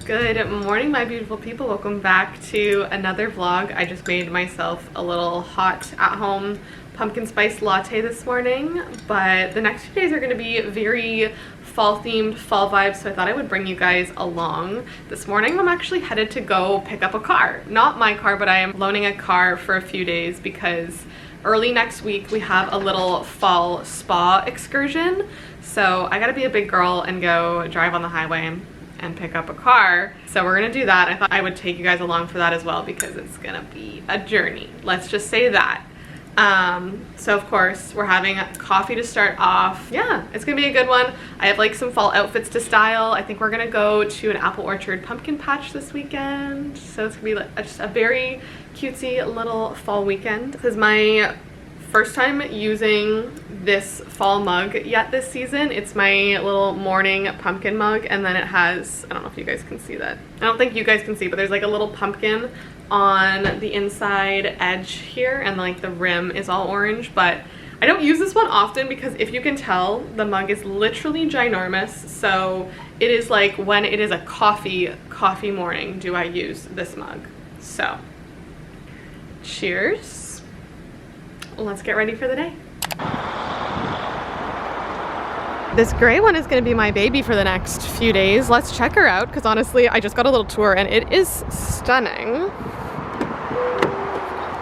Good morning, my beautiful people. Welcome back to another vlog. I just made myself a little hot at home pumpkin spice latte this morning, but the next few days are going to be very fall themed, fall vibes, so I thought I would bring you guys along. This morning I'm actually headed to go pick up a car. Not my car, but I am loaning a car for a few days because early next week we have a little fall spa excursion. So I gotta be a big girl and go drive on the highway and pick up a car. So we're gonna do that. I thought I would take you guys along for that as well because it's gonna be a journey. Let's just say that. So of course we're having coffee to start off. Yeah, it's gonna be a good one. I have like some fall outfits to style. I think we're gonna go to an apple orchard pumpkin patch this weekend. So it's gonna be like just a very cutesy little fall weekend. This is my first time using this fall mug yet this season. It's my little morning pumpkin mug, and then it has, I don't know if you guys can see that. I don't think you guys can see, but there's like a little pumpkin on the inside edge here, and like the rim is all orange. But I don't use this one often because if you can tell, the mug is literally ginormous. So it is like when it is a coffee morning do I use this mug. So cheers. Let's get ready for the day. This gray one is going to be my baby for the next few days. Let's check her out because honestly I just got a little tour and it is stunning.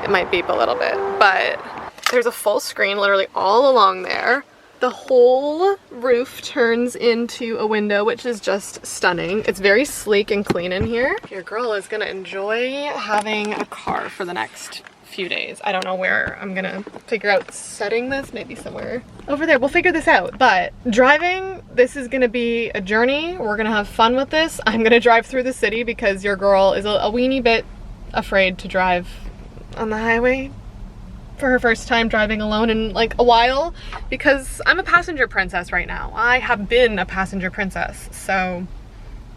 It might beep a little bit, but there's a full screen literally all along there. The whole roof turns into a window, which is just stunning. It's very sleek and clean in here. Your girl is gonna enjoy having a car for the next few days. I don't know where I'm gonna figure out setting this, maybe somewhere over there. We'll figure this out. But driving, this is gonna be a journey. We're gonna have fun with this. I'm gonna drive through the city because your girl is a weeny bit afraid to drive on the highway for her first time driving alone in like a while because I'm a passenger princess right now. I have been a passenger princess, so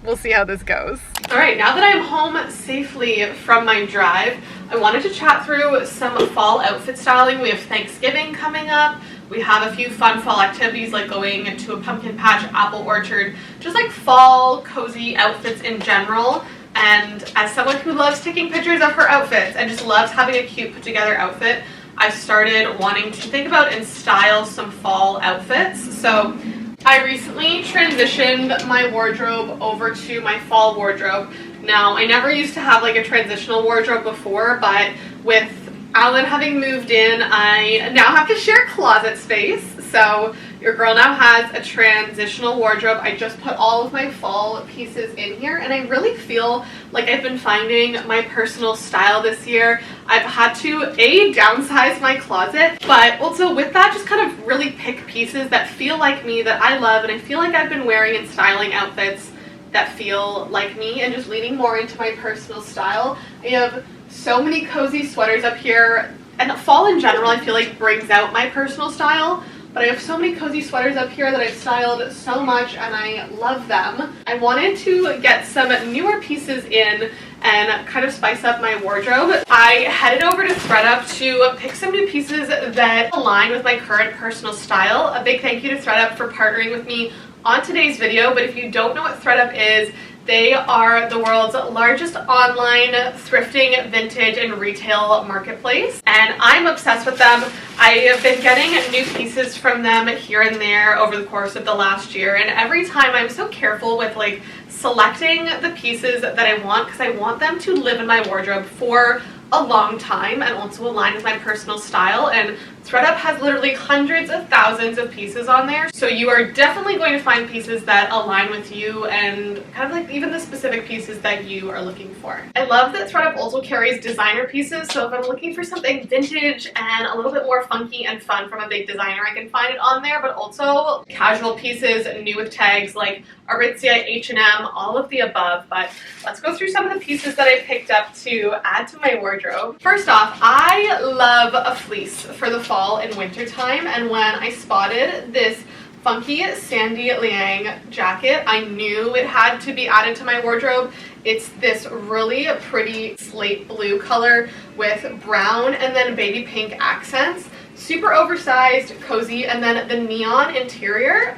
we'll see how this goes. All right, now that I'm home safely from my drive, I wanted to chat through some fall outfit styling. We have Thanksgiving coming up. We have a few fun fall activities like going to a pumpkin patch, apple orchard, just like fall cozy outfits in general. And as someone who loves taking pictures of her outfits and just loves having a cute put together outfit, I started wanting to think about and style some fall outfits. So I recently transitioned my wardrobe over to my fall wardrobe. Now, I never used to have like a transitional wardrobe before, but with Alan having moved in, I now have to share closet space. So your girl now has a transitional wardrobe. I just put all of my fall pieces in here, and I really feel like I've been finding my personal style this year. I've had to downsize my closet, but also with that just kind of really pick pieces that feel like me, that I love, and I feel like I've been wearing and styling outfits that feel like me and just leaning more into my personal style. I have so many cozy sweaters up here, and fall in general I feel like brings out my personal style. But I have so many cozy sweaters up here that I've styled so much and I love them. I wanted to get some newer pieces in and kind of spice up my wardrobe. I headed over to ThredUp to pick some new pieces that align with my current personal style. A big thank you to ThredUp for partnering with me on today's video. But if you don't know what ThredUp is, they are the world's largest online thrifting, vintage, and retail marketplace, and I'm obsessed with them. I have been getting new pieces from them here and there over the course of the last year, and every time I'm so careful with like selecting the pieces that I want because I want them to live in my wardrobe for a long time and also align with my personal style. And ThredUp has literally hundreds of thousands of pieces on there, so you are definitely going to find pieces that align with you and kind of like even the specific pieces that you are looking for. I love that ThredUp also carries designer pieces, so if I'm looking for something vintage and a little bit more funky and fun from a big designer, I can find it on there, but also casual pieces, new with tags like Aritzia, H&M, all of the above. But let's go through some of the pieces that I picked up to add to my wardrobe. First off, I love a fleece for the fall and winter time, and when I spotted this funky Sandy Liang jacket, I knew it had to be added to my wardrobe. It's this really pretty slate blue color with brown and then baby pink accents. Super oversized, cozy, and then the neon interior.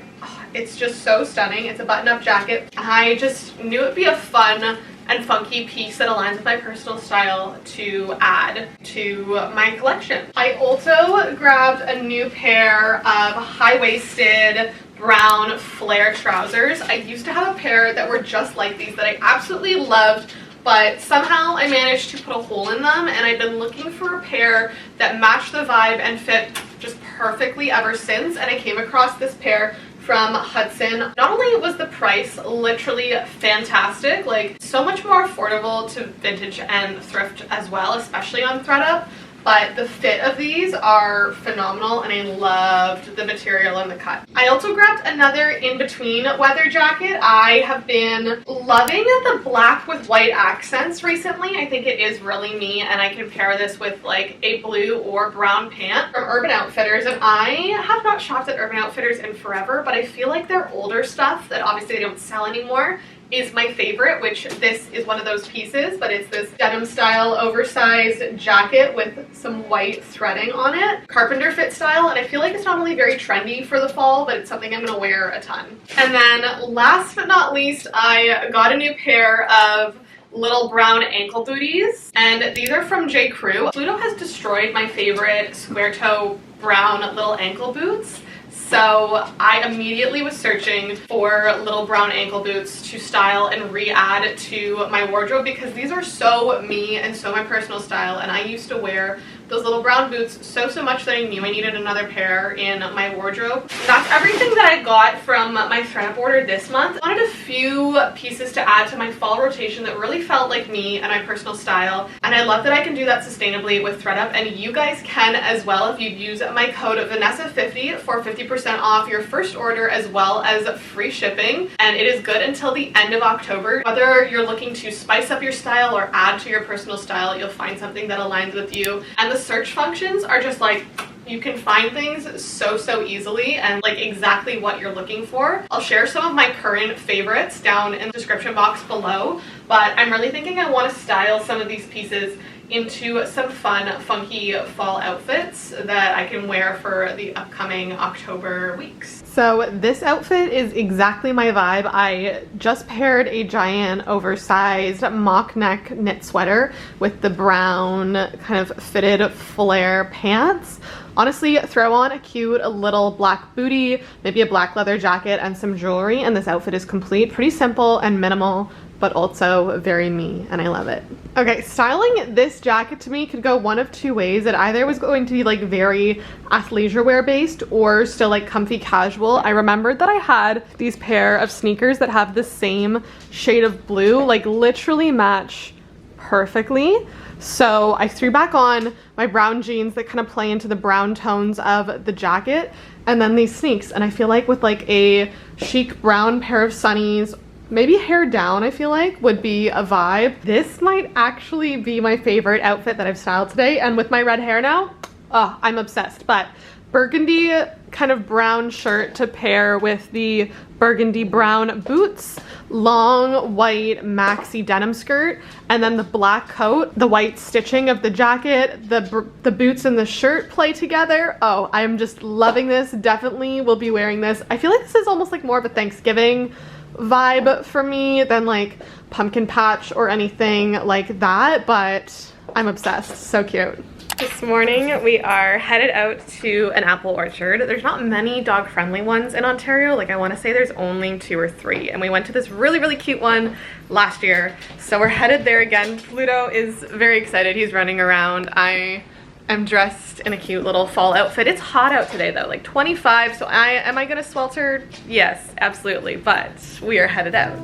It's just so stunning. It's a button-up jacket. I just knew it'd be a fun and funky piece that aligns with my personal style to add to my collection. I also grabbed a new pair of high-waisted brown flare trousers. I used to have a pair that were just like these that I absolutely loved, but somehow I managed to put a hole in them, and I've been looking for a pair that matched the vibe and fit just perfectly ever since, and I came across this pair from Hudson. Not only was the price literally fantastic, like so much more affordable to vintage and thrift as well, especially on ThredUp, but the fit of these are phenomenal and I loved the material and the cut. I also grabbed another in-between weather jacket. I have been loving the black with white accents recently. I think it is really me, and I can pair this with like a blue or brown pant from Urban Outfitters, and I have not shopped at Urban Outfitters in forever, but I feel like their older stuff that obviously they don't sell anymore is my favorite, which this is one of those pieces, but it's this denim style oversized jacket with some white threading on it. Carpenter fit style, and I feel like it's not only very trendy for the fall, but it's something I'm gonna wear a ton. And then last but not least, I got a new pair of little brown ankle booties, and these are from J. Crew. Pluto has destroyed my favorite square toe brown little ankle boots. So I immediately was searching for little brown ankle boots to style and re-add to my wardrobe because these are so me and so my personal style, and I used to wear those little brown boots so much that I knew I needed another pair in my wardrobe. That's everything that I got from my ThredUp order this month. I wanted a few pieces to add to my fall rotation that really felt like me and my personal style, and I love that I can do that sustainably with ThredUp, and you guys can as well if you use my code Vanessa50 for 50% off your first order as well as free shipping, and it is good until the end of October. Whether you're looking to spice up your style or add to your personal style, you'll find something that aligns with you, and the search functions are just like, you can find things so easily and like exactly what you're looking for. I'll share some of my current favorites down in the description box below, but I'm really thinking I want to style some of these pieces into some fun, funky fall outfits that I can wear for the upcoming October weeks. So this outfit is exactly my vibe. I just paired a giant oversized mock neck knit sweater with the brown kind of fitted flare pants. Honestly, throw on a cute little black bootie, maybe a black leather jacket and some jewelry, and this outfit is complete. Pretty simple and minimal, but also very me, and I love it. Okay, styling this jacket to me could go one of two ways. It either was going to be like very athleisure wear based or still like comfy casual. I remembered that I had these pair of sneakers that have the same shade of blue, like literally match perfectly. So I threw back on my brown jeans that kind of play into the brown tones of the jacket, and then these sneaks, and I feel like with like a chic brown pair of sunnies, maybe hair down, I feel like would be a vibe. This might actually be my favorite outfit that I've styled today, and with my red hair now, oh, I'm obsessed. But burgundy kind of brown shirt to pair with the burgundy brown boots, long white maxi denim skirt, and then the black coat, the white stitching of the jacket, the boots and the shirt play together. Oh, I'm just loving this. Definitely will be wearing this. I feel like this is almost like more of a Thanksgiving vibe for me than like pumpkin patch or anything like that, but I'm obsessed. So cute. This morning we are headed out to an apple orchard. There's not many dog-friendly ones in Ontario. Like I want to say there's only 2 or 3. And we went to this really cute one last year. So we're headed there again. Pluto is very excited. He's running around. I am dressed in a cute little fall outfit. It's hot out today though, like 25. So am I gonna swelter? Yes, absolutely. But we are headed out.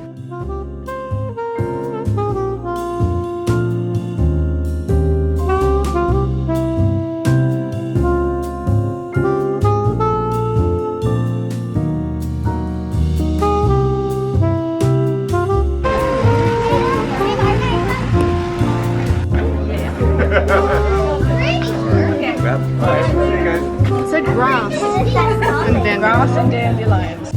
It's a grass and dandelions.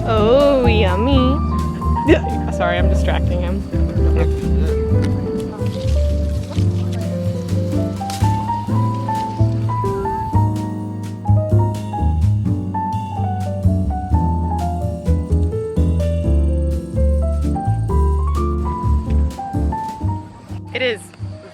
Oh, yummy. Sorry, I'm distracting him. It is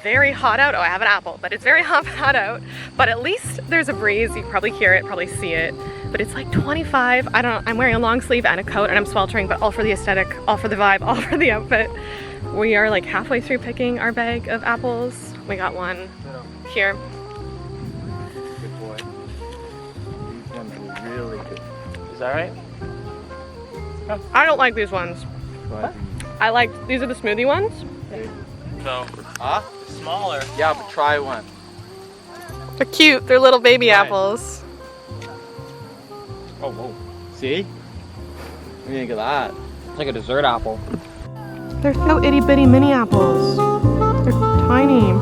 very hot out. Oh, I have an apple, but it's very hot out. But at least there's a breeze. You can probably hear it, probably see it. But it's like 25. I don't know. I'm wearing a long sleeve and a coat and I'm sweltering, but all for the aesthetic, all for the vibe, all for the outfit. We are like halfway through picking our bag of apples. We got one here. Good boy. These ones are really good. Is that right? I don't like these ones. What? I like, these are the smoothie ones. So, smaller. Yeah, but try one. They're cute. They're little baby apples. Oh, whoa. See? What do you think of that? It's like a dessert apple. They're so itty bitty mini apples. They're tiny.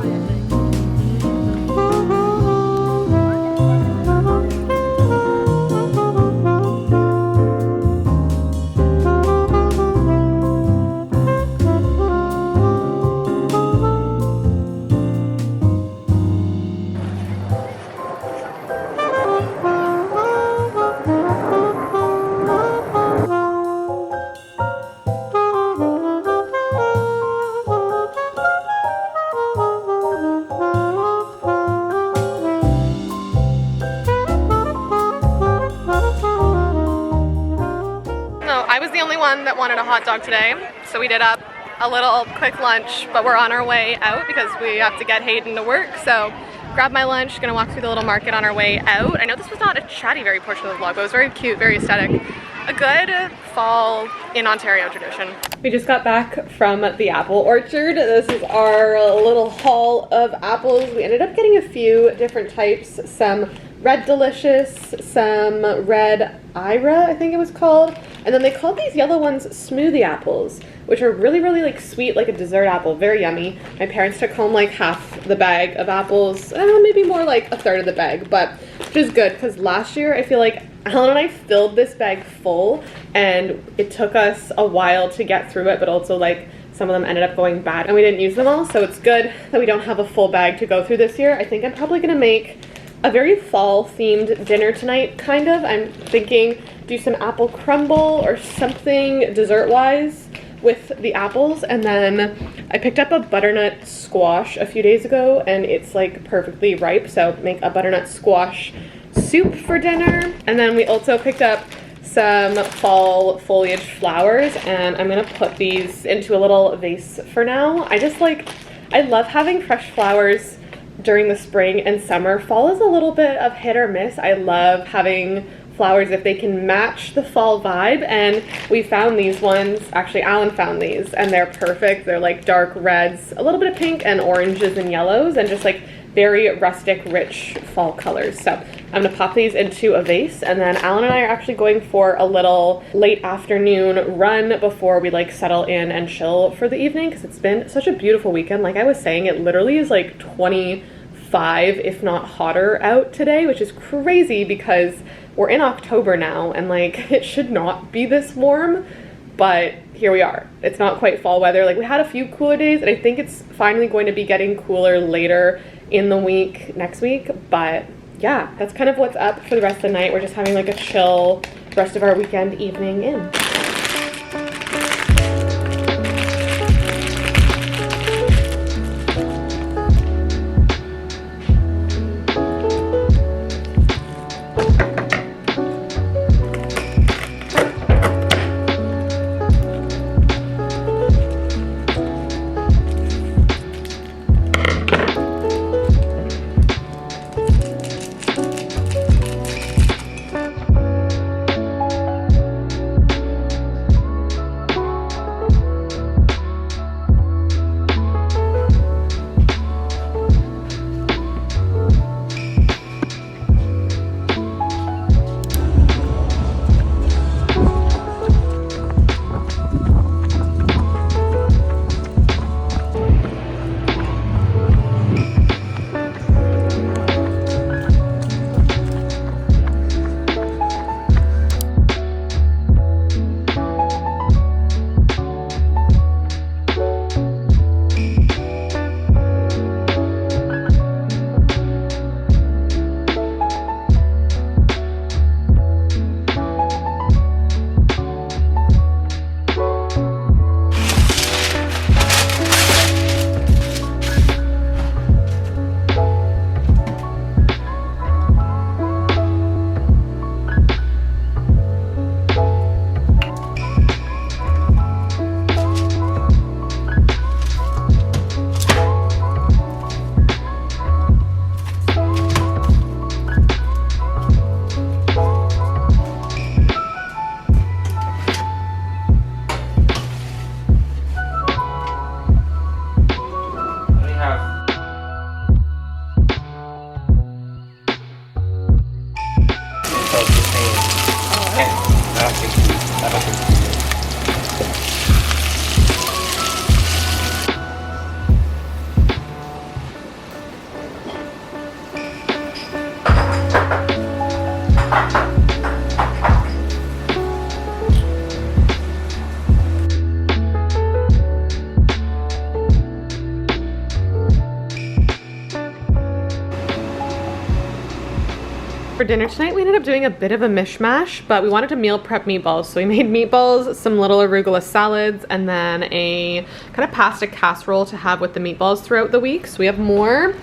That wanted a hot dog today, so we did up a little quick lunch, but we're on our way out because we have to get Hayden to work. So grab my lunch, gonna walk through the little market on our way out. I know this was not a chatty very portion of the vlog, but it was very cute, very aesthetic. A good fall in Ontario tradition. We just got back from the apple orchard. This is our little haul of apples. We ended up getting a few different types, some Red Delicious, some Red Ira, I think it was called. And then they called these yellow ones smoothie apples, which are really like sweet, like a dessert apple, very yummy. My parents took home like half the bag of apples, maybe more like a third of the bag, but which is good because last year I feel like Alan and I filled this bag full and it took us a while to get through it, but also like some of them ended up going bad and we didn't use them all, so it's good that we don't have a full bag to go through this year. I think I'm probably gonna make a very fall themed dinner tonight, kind of. I'm thinking do some apple crumble or something dessert wise with the apples. And then I picked up a butternut squash a few days ago and it's like perfectly ripe, so make a butternut squash soup for dinner. And then we also picked up some fall foliage flowers and I'm gonna put these into a little vase for now. I love having fresh flowers during the spring and summer. Fall is a little bit of hit or miss. I love having flowers if they can match the fall vibe, and we found these ones. Actually, Alan found these and they're perfect. They're like dark reds, a little bit of pink and oranges and yellows, and just like very rustic, rich fall colors. So I'm gonna pop these into a vase, and then Alan and I are actually going for a little late afternoon run before we like settle in and chill for the evening, because it's been such a beautiful weekend. Like I was saying, it literally is like 25, if not hotter out today, which is crazy because we're in October now and like it should not be this warm, but here we are. It's not quite fall weather. Like we had a few cooler days and I think it's finally going to be getting cooler later in the week, next week. But yeah, that's kind of what's up for the rest of the night. We're just having like a chill rest of our weekend evening in. dinner tonight, we ended up doing a bit of a mishmash, but we wanted to meal prep meatballs. So we made meatballs, some little arugula salads, and then a kind of pasta casserole to have with the meatballs throughout the week. So we have more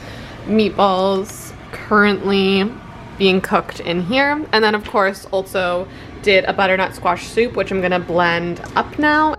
meatballs currently being cooked in here. And then of course also did a butternut squash soup, which I'm gonna blend up now.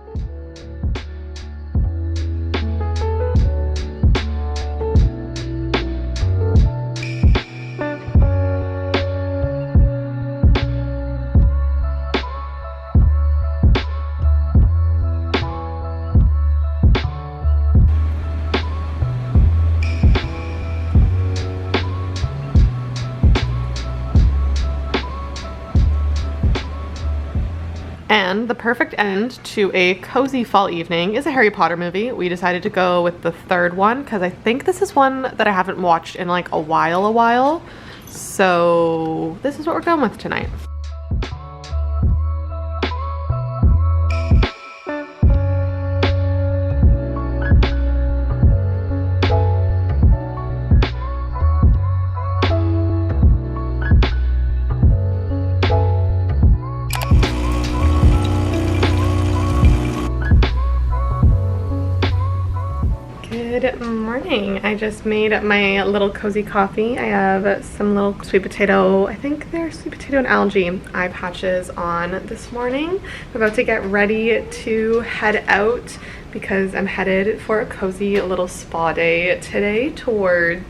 And the perfect end to a cozy fall evening is a Harry Potter movie. We decided to go with the third one because I think this is one that I haven't watched in like a while. So this is what we're going with tonight. Good morning. I just made my little cozy coffee. I have some little sweet potato, I think they're sweet potato and algae eye patches on this morning. I'm about to get ready to head out because I'm headed for a cozy little spa day today towards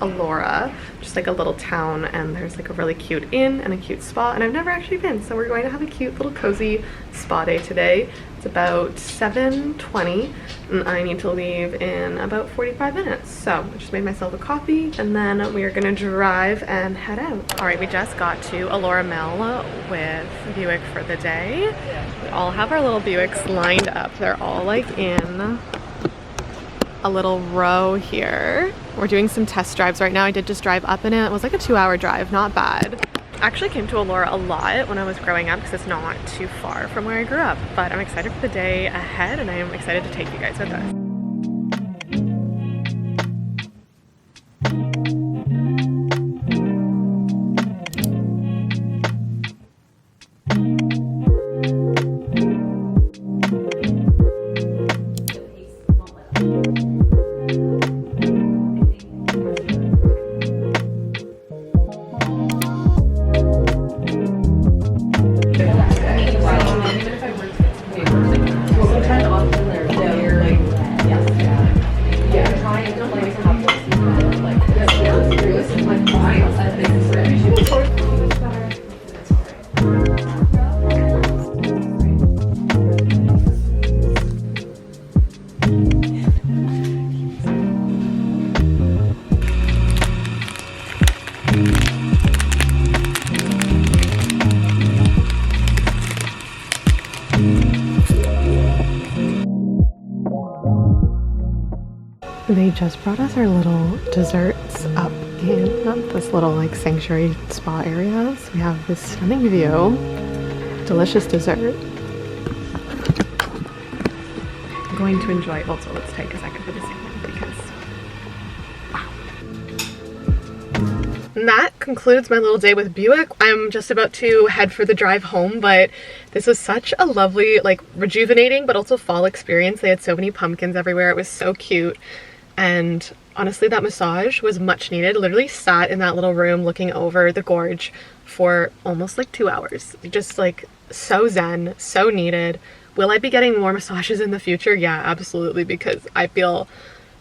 Elora, just like a little town, and there's like a really cute inn and a cute spa, and I've never actually been, so we're going to have a cute little cozy spa day today. It's about 7:20 and I need to leave in about 45 minutes. So I just made myself a coffee and then we are gonna drive and head out. All right, we just got to Elora Mill with Buick for the day. We all have our little Buicks lined up. They're all like in a little row here. We're doing some test drives right now. I did just drive up in it. It was like a 2-hour drive, not bad. I actually came to Elora a lot when I was growing up because it's not too far from where I grew up, but I'm excited for the day ahead and I am excited to take you guys with us. They just brought us our little desserts up in this little like sanctuary spa area. So we have this stunning view, delicious dessert. I'm going to enjoy. Also, let's take a second for the salmon because wow. And that concludes my little day with Buick. I'm just about to head for the drive home, but this was such a lovely, like rejuvenating, but also fall experience. They had so many pumpkins everywhere. It was so cute. And honestly, that massage was much needed. Literally sat in that little room looking over the gorge for almost like 2 hours. Just like so zen, so needed. Will I be getting more massages in the future? Yeah, absolutely, because I feel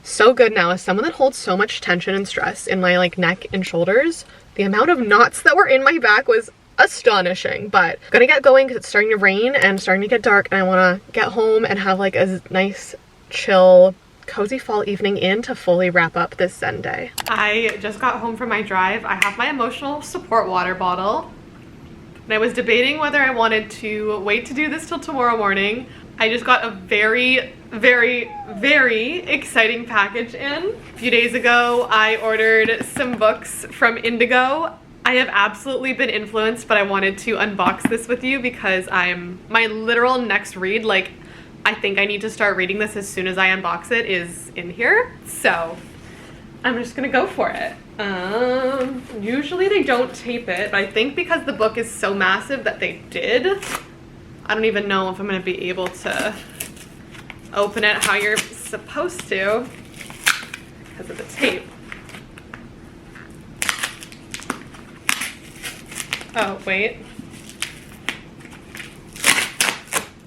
so good now as someone that holds so much tension and stress in my like neck and shoulders. The amount of knots that were in my back was astonishing. But I'm gonna get going because it's starting to rain and starting to get dark, and I want to get home and have like a nice chill cozy fall evening in to fully wrap up this Zen day. I just got home from my drive. I have my emotional support water bottle and I was debating whether I wanted to wait to do this till tomorrow morning. I just got a very exciting package in. A few days ago I ordered some books from Indigo. I have absolutely been influenced, but I wanted to unbox this with you because my literal next read, like I think I need to start reading this as soon as I unbox it, is in here. So I'm just gonna go for it. Usually they don't tape it, but I think because the book is so massive that they did. I don't even know if I'm gonna be able to open it how you're supposed to because of the tape. Oh, wait.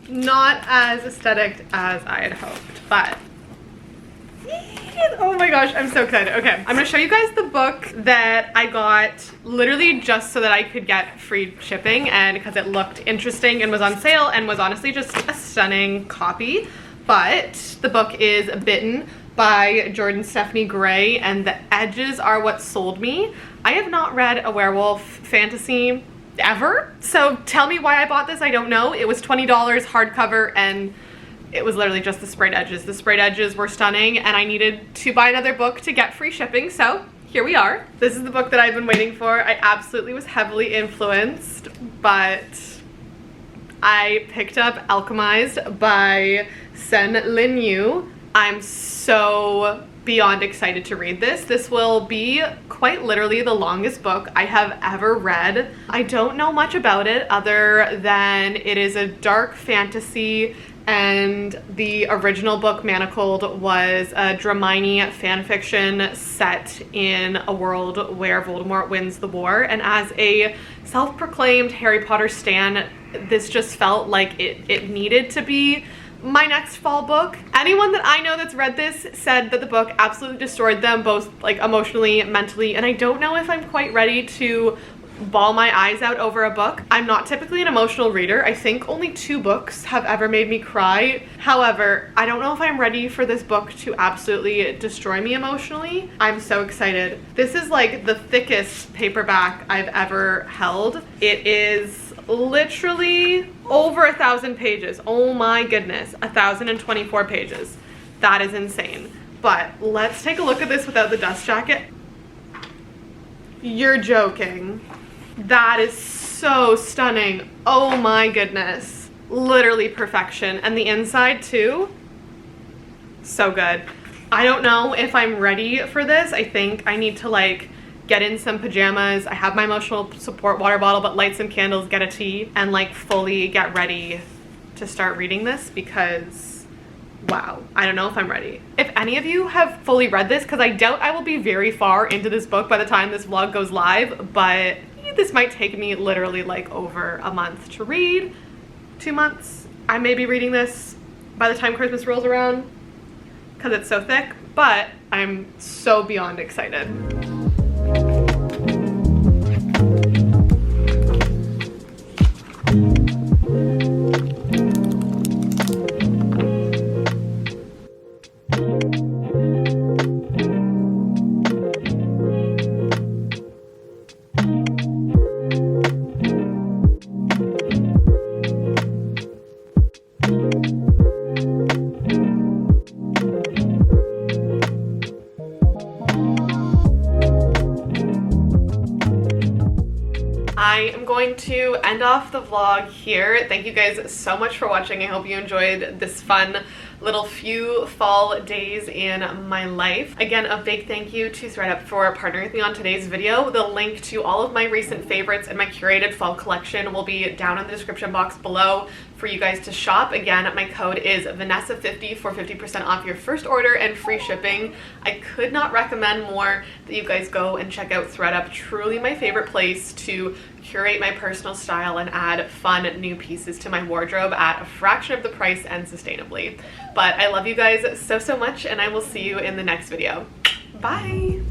Not as aesthetic as I had hoped, but oh my gosh, I'm so excited. Okay, I'm gonna show you guys the book that I got literally just so that I could get free shipping and because it looked interesting and was on sale and was honestly just a stunning copy. But the book is Bitten by Jordan Stephanie Gray, and the edges are what sold me. I have not read a werewolf fantasy ever, so tell me why I bought this. I don't know. It was $20 hardcover and it was literally just the sprayed edges. The sprayed edges were stunning and I needed to buy another book to get free shipping, so here we are. This is the book that I've been waiting for. I absolutely was heavily influenced, but I picked up Alchemized by Sen Lin Yu. I'm so beyond excited to read this. This will be quite literally the longest book I have ever read. I don't know much about it other than it is a dark fantasy, and the original book, Manacled, was a Dramini fanfiction set in a world where Voldemort wins the war. And as a self-proclaimed Harry Potter stan, this just felt like it needed to be my next fall book. Anyone that I know that's read this said that the book absolutely destroyed them, both like emotionally, mentally, and I don't know if I'm quite ready to bawl my eyes out over a book. I'm not typically an emotional reader. I think only 2 books have ever made me cry. However, I don't know if I'm ready for this book to absolutely destroy me emotionally. I'm so excited. This is like the thickest paperback I've ever held. It is literally over 1,000 pages. Oh my goodness, 1,024 pages. That is insane. But let's take a look at this without the dust jacket. You're joking. That is so stunning. Oh my goodness. Literally perfection. And the inside too. So good. I don't know if I'm ready for this. I think I need to like get in some pajamas. I have my emotional support water bottle, but light some candles, get a tea, and like fully get ready to start reading this because wow, I don't know if I'm ready. If any of you have fully read this, because I doubt I will be very far into this book by the time this vlog goes live, but this might take me literally like over a month to read, 2 months. I may be reading this by the time Christmas rolls around because it's so thick, but I'm so beyond excited. I am going to end off the vlog here. Thank you guys so much for watching. I hope you enjoyed this fun little few fall days in my life. Again, a big thank you to ThredUp for partnering with me on today's video. The link to all of my recent favorites and my curated fall collection will be down in the description box below for you guys to shop. Again, my code is Vanessa50 for 50% off your first order and free shipping. I could not recommend more that you guys go and check out ThredUp. Truly my favorite place to curate my personal style and add fun new pieces to my wardrobe at a fraction of the price and sustainably. But I love you guys so much, and I will see you in the next video. Bye!